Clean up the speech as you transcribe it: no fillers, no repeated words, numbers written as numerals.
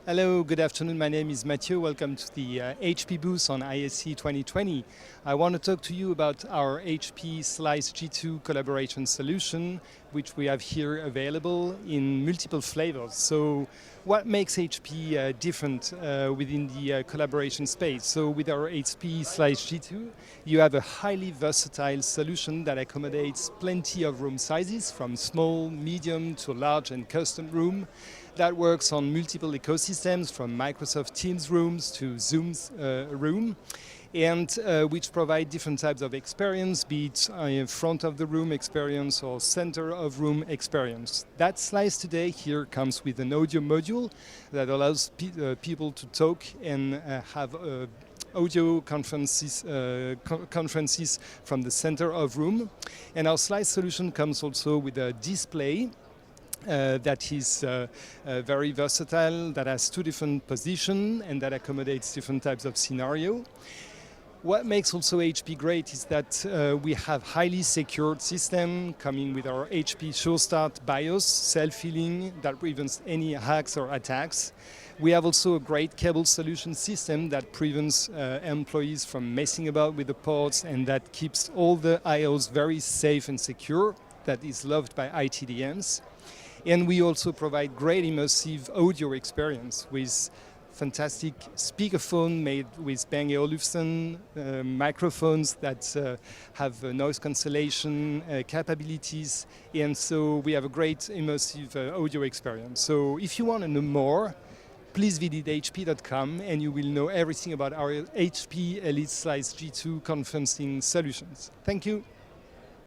Hello, good afternoon. My name is Mathieu. Welcome to the HP booth on ISE 2020. I want to talk to you about our HP Slice G2 collaboration solution, which we have here available in multiple flavors. So what makes HP different within the collaboration space? So with our HP Slice G2, you have a highly versatile solution that accommodates plenty of room sizes, from small, medium to large and custom room. That works on multiple ecosystems, from Microsoft Teams rooms to Zoom's room, and which provide different types of experience, be it front of the room experience or center of room experience. That slice today here comes with an audio module that allows people to talk and have audio conferences from the center of room. And our slice solution comes also with a display that is very versatile, that has two different positions and that accommodates different types of scenario. What makes also HP great is that we have highly secured system coming with our HP SureStart BIOS, self-healing that prevents any hacks or attacks. We have also a great cable solution system that prevents employees from messing about with the ports and that keeps all the I/Os very safe and secure. That is loved by ITDMs. And we also provide great immersive audio experience with fantastic speakerphone made with Bang & Olufsen microphones that have noise cancellation capabilities. And so we have a great immersive audio experience. So if you want to know more, please visit hp.com and you will know everything about our HP Elite Slice G2 conferencing solutions. Thank you.